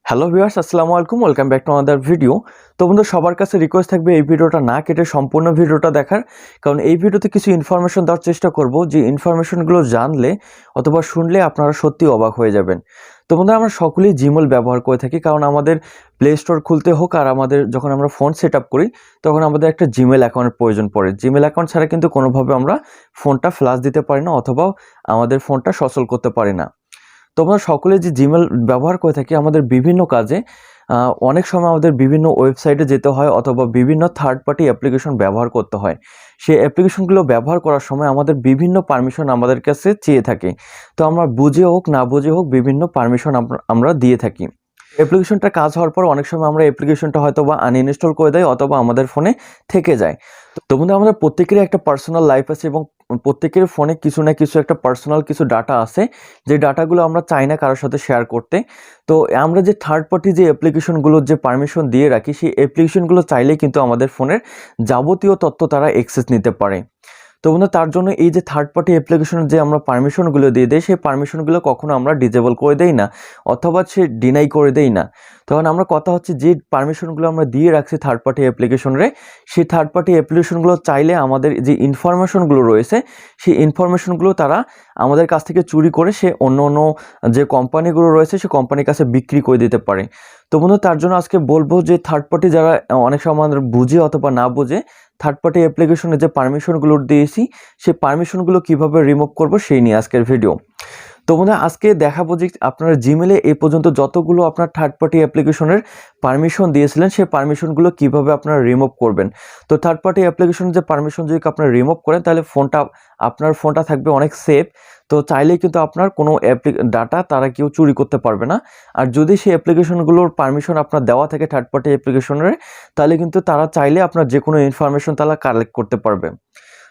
Hello viewers, আসসালামু আলাইকুম। Welcome back to another video. তো বন্ধুরা, সবার কাছে রিকোয়েস্ট থাকবে এই ভিডিওটা না কেটে সম্পূর্ণ ভিডিওটা দেখার, কারণ এই ভিডিওতে কিছু ইনফরমেশন দেওয়ার চেষ্টা করব, যে ইনফরমেশনগুলো জানলে অথবা শুনলে আপনারা সত্যি অবাক হয়ে যাবেন। তো বন্ধুরা, আমরা সকলেই জিমেল ব্যবহার করে থাকি, কারণ আমাদের প্লে স্টোর খুলতে হোক আর আমাদের যখন আমরা ফোন সেট আপ করি তখন আমাদের একটা জিমেল অ্যাকাউন্টের প্রয়োজন পড়ে। জিমেল অ্যাকাউন্ট ছাড়া কিন্তু কোনোভাবে আমরা ফোনটা ফ্লাশ দিতে পারি না অথবা আমাদের ফোনটা সচল করতে পারি না। তো আমরা সকলে যে জিমেল ব্যবহার করে থাকি আমাদের বিভিন্ন কাজে, অনেক সময় আমাদের বিভিন্ন ওয়েবসাইটে যেতে হয় অথবা বিভিন্ন থার্ড পার্টি অ্যাপ্লিকেশন ব্যবহার করতে হয়। সেই অ্যাপ্লিকেশনগুলো ব্যবহার করার সময় আমাদের বিভিন্ন পারমিশন আমাদের কাছে চেয়ে থাকে। তো আমরা বুঝে হোক না বুঝে হোক বিভিন্ন পারমিশন আমরা দিয়ে থাকি। অ্যাপ্লিকেশনটা কাজ হওয়ার পর অনেক সময় আমরা অ্যাপ্লিকেশনটা হয়তো বা আনইনস্টল করে দেয় অথবা আমাদের ফোনে থেকে যায়। তো বন্ধু, আমাদের প্রত্যেকেরই একটা পার্সোনাল লাইফ আছে এবং প্রত্যেকের ফোনে কিছু না কিছু একটা পার্সোনাল কিছু ডাটা আছে, যে ডাটাগুলো আমরা চাই না কারোর সাথে শেয়ার করতে। তো আমরা যে থার্ড পার্টি যে অ্যাপ্লিকেশনগুলোর যে পারমিশন দিয়ে রাখি, সেই অ্যাপ্লিকেশনগুলো চাইলেই কিন্তু আমাদের ফোনের যাবতীয় তথ্য তারা অ্যাক্সেস নিতে পারে। তো বন্ধু, তার জন্য এই যে থার্ড পার্টি অ্যাপ্লিকেশনের যে আমরা পারমিশনগুলো দিয়ে দেই, সেই পারমিশনগুলো কখনো আমরা ডিজেবল করে দেই না অথবা সে ডিনাই করে দেই না। তখন আমরা কথা হচ্ছে যে পারমিশনগুলো আমরা দিয়ে রাখছি থার্ড পার্টি অ্যাপ্লিকেশনে, সেই থার্ড পার্টি অ্যাপ্লিকেশনগুলো চাইলে আমাদের যে ইনফরমেশনগুলো রয়েছে সেই ইনফরমেশনগুলো তারা আমাদের কাছ থেকে চুরি করে সে অন্য অন্য যে কোম্পানিগুলো রয়েছে সেই কোম্পানির কাছে বিক্রি করে দিতে পারে। তো বন্ধু, তার জন্য আজকে বলবো যে থার্ড পার্টি যারা অনেক সময় আমাদের বুঝে অথবা না বুঝে থার্ড পার্টি অ্যাপ্লিকেশনে যে পারমিশনগুলো দিয়েছি সেই পারমিশনগুলো কিভাবে রিমুভ করব সেই নিয়ে আজকের ভিডিও। তো বন্ধুরা, আজকে দেখাবো যে আপনার জিমেলে এই পর্যন্ত যতগুলো আপনার থার্ড পার্টি অ্যাপ্লিকেশনের পারমিশন দিয়েছিলেন সেই পারমিশনগুলো কিভাবে আপনারা রিমুভ করবেন। তো থার্ড পার্টি অ্যাপ্লিকেশনের যে পারমিশন যদি আপনারা রিমুভ করেন তাহলে আপনার ফোনটা থাকবে অনেক সেফ। তো চাইলেই কিন্তু আপনার কোনো ডাটা তারা কেউ চুরি করতে পারবে না। আর যদি সেই অ্যাপ্লিকেশনগুলোর পারমিশন আপনার দেওয়া থাকে থার্ড পার্টি অ্যাপ্লিকেশনের, তাহলে কিন্তু তারা চাইলে আপনার যে কোনো ইনফরমেশন তারা কালেক্ট করতে পারবে।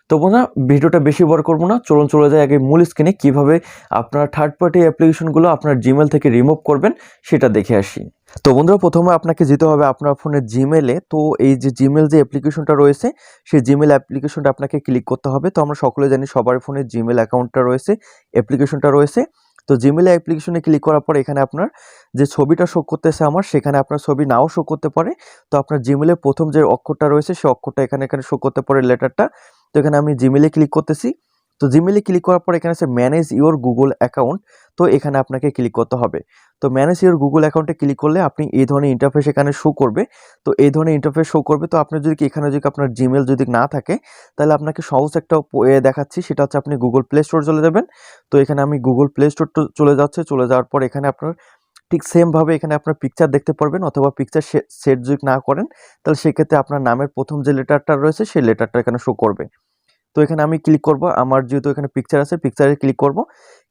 তো বন্ধুরা, ভিডিওটা বেশি বড় করব না, চলে যায় আগে মূল স্ক্রিনে কিভাবে আপনার থার্ড পার্টি অ্যাপ্লিকেশনগুলো আপনার জিমেল থেকে রিমুভ করবেন সেটা দেখে আসি। তো বন্ধুরা, প্রথমে আপনাকে যেতে হবে আপনার ফোনের জিমেলে। তো এই যে জিমেল যে অ্যাপ্লিকেশনটা রয়েছে সেই জিমেল অ্যাপ্লিকেশনটা আপনাকে ক্লিক করতে হবে। তো আমরা সকলে জানি সবার ফোনে জিমেল অ্যাকাউন্টটা রয়েছে, অ্যাপ্লিকেশনটা রয়েছে। তো জিমেল অ্যাপ্লিকেশনে ক্লিক করার পর এখানে আপনার যে ছবিটা শো করতেছে আমার, সেখানে আপনার ছবি নাও শো করতে পারে। তো আপনার জিমেলের প্রথম যে অক্ষরটা রয়েছে সেই অক্ষরটা এখানে শো করতে পারে, লেটারটা। তো এখানে আমি জিমেলে ক্লিক করতেছি। তো জিমেলে ক্লিক করার পর এখানে আছে ম্যানেজ ইওর গুগল অ্যাকাউন্ট। তো এখানে আপনাকে ক্লিক করতে হবে। তো ম্যানেজ ইওর গুগল অ্যাকাউন্টে ক্লিক করলে আপনি এই ধরনের ইন্টারফেস এখানে শো করবে। তো এই ধরনের ইন্টারফেস শো করবে। তো আপনি যদি এখানে যদি আপনার জিমেল যদি না থাকে তাহলে আপনাকে সহজ একটা দেখাচ্ছি, সেটা হচ্ছে আপনি গুগল প্লে স্টোর চলে যাবেন। তো এখানে আমি গুগল প্লে স্টোর চলে যাওয়ার পর এখানে আপনার ঠিক সেমভাবে এখানে আপনার পিকচার দেখতে পারবেন, অথবা পিকচার সেট যদি না করেন তাহলে সেক্ষেত্রে আপনার নামের প্রথম যে লেটারটা রয়েছে সেই লেটারটা এখানে শো করবে। তো এখানে আমি ক্লিক করব, আমার যেহেতু এখানে পিকচার আছে পিকচারে ক্লিক করব।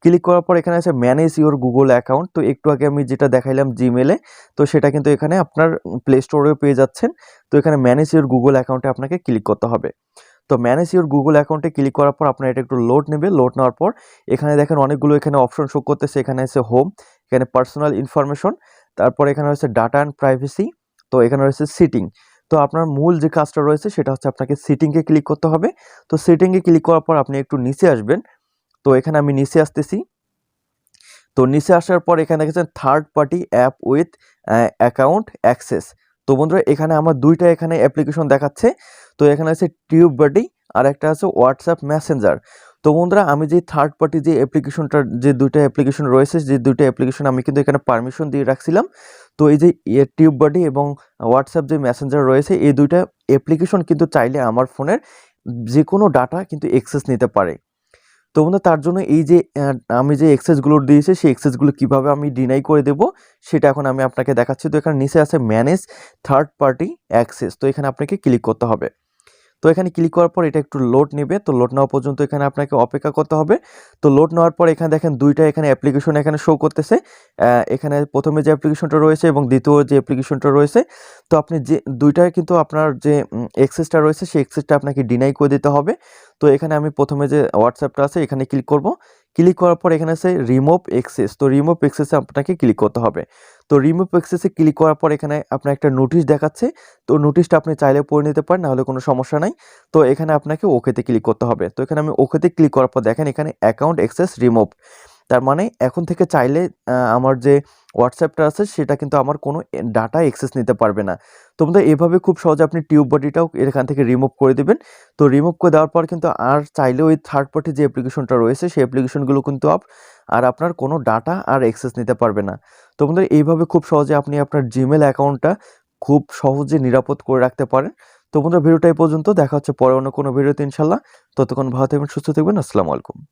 ক্লিক করার পর এখানে আছে ম্যানেজ ইওর গুগল অ্যাকাউন্ট। তো একটু আগে আমি যেটা দেখাইলাম জিমেলে, তো সেটা কিন্তু এখানে আপনার প্লে স্টোরেও পেয়ে যাচ্ছেন। তো এখানে ম্যানেজ ইওর গুগল অ্যাকাউন্টে আপনাকে ক্লিক করতে হবে। তো ম্যানেজ ইওর গুগল অ্যাকাউন্টে ক্লিক করার পর আপনার এটা একটু লোড নেবে। লোড নেওয়ার পর এখানে দেখেন অনেকগুলো এখানে অপশন শো করতেছে। এখানে আছে হোম, এখানে পার্সোনাল ইনফরমেশন, তারপর এখানে রয়েছে ডাটা অ্যান্ড প্রাইভেসি, তো এখানে রয়েছে সিটিং। তো আপনার মূল যে কাজটা রয়েছে সেটা হচ্ছে আপনাকে সিটিংয়ে ক্লিক করতে হবে। তো সিটিংয়ে ক্লিক করার পর আপনি একটু নিচে আসবেন। তো এখানে আমি নিচে আসতেছি। তো নিচে আসার পর এখানে দেখেছেন third party app with account access. তো বন্ধুরা, এখানে আমার দুইটা এখানে অ্যাপ্লিকেশন দেখাচ্ছে। তো এখানে আছে টিউব বাডি আর একটা আছে হোয়াটসঅ্যাপ মেসেঞ্জার। তো বন্ধুরা, আমি যে থার্ড পার্টি যে অ্যাপ্লিকেশনটার যে দুইটা অ্যাপ্লিকেশন রয়েছে, যে দুইটা অ্যাপ্লিকেশন আমি কিন্তু এখানে পারমিশন দিয়ে রাখছিলাম। তো এই যে টিউব বাডি এবং হোয়াটসঅ্যাপ যে মেসেঞ্জার রয়েছে এই দুইটা অ্যাপ্লিকেশন কিন্তু চাইলে আমার ফোনের যে কোনো ডাটা কিন্তু অ্যাক্সেস নিতে পারে। তো বন্ধু, তার জন্য এই যে আমি যে অ্যাক্সেসগুলো দিয়েছি সেই অ্যাক্সেসগুলো কীভাবে আমি ডিনাই করে দেব সেটা এখন আমি আপনাকে দেখাচ্ছি। তো এখানে নিচে আছে ম্যানেজ থার্ড পার্টি অ্যাক্সেস। তো এখানে আপনাকে ক্লিক করতে হবে। তো এখানে ক্লিক করার পর এটা একটু লোড নেবে। তো লোড নেওয়া পর্যন্ত এখানে আপনাকে অপেক্ষা করতে হবে। তো লোড নেওয়ার পর এখানে দেখেন দুইটা এখানে অ্যাপ্লিকেশন এখানে শো করতেছে। এখানে প্রথমে যে অ্যাপ্লিকেশনটা রয়েছে এবং দ্বিতীয় যে অ্যাপ্লিকেশনটা রয়েছে। তো আপনি যে দুইটায় কিন্তু আপনার যে অ্যাক্সেসটা রয়েছে সেই অ্যাক্সেসটা আপনাকে ডিনাই করে দিতে হবে। তো এখানে আমি প্রথমে যে হোয়াটসঅ্যাপটা আছে এখানে ক্লিক করব। ক্লিক করার পর এখানে আছে রিমুভ অ্যাক্সেস। তো রিমুভ অ্যাক্সেসে আপনাকে ক্লিক করতে হবে। তো রিমুভ অ্যাক্সেসে ক্লিক করার পর এখানে আপনার একটা নোটিশ দেখাচ্ছে। তো নোটিশটা আপনি চাইলে পড়ে নিতে পারেন, নাহলে কোনো সমস্যা নাই। তো এখানে আপনাকে ওকেতে ক্লিক করতে হবে। তো এখানে আমি ওকেতে ক্লিক করার পর দেখেন এখানে অ্যাকাউন্ট অ্যাক্সেস রিমুভ। তার মানে এখন থেকে চাইলে আমার যে হোয়াটসঅ্যাপটা আছে সেটা কিন্তু আমার কোনো ডাটা অ্যাক্সেস নিতে পারবে না। তো বন্ধুরা এভাবে খুব সহজে আপনি টিউব বডিটাও এখান থেকে রিমুভ করে দিবেন। তো রিমুভ করে দেওয়ার পর কিন্তু আর চাইলে ওই থার্ড পার্টি যে অ্যাপ্লিকেশনটা রয়েছে সেই অ্যাপ্লিকেশনগুলো কিন্তু আর আপনার কোনো ডাটা আর অ্যাক্সেস নিতে পারবে না। তো বন্ধুরা এইভাবে খুব সহজে আপনি আপনার জিমেল অ্যাকাউন্টটা খুব সহজে নিরাপদ করে রাখতে পারেন। তো বন্ধুরা ভিডিওটা এই পর্যন্ত, দেখা হচ্ছে পরে অন্য কোনো ভিডিওতে ইনশাল্লাহ। ততক্ষণ ভালো থাকবেন, সুস্থ থাকবেন। আসসালামু আলাইকুম।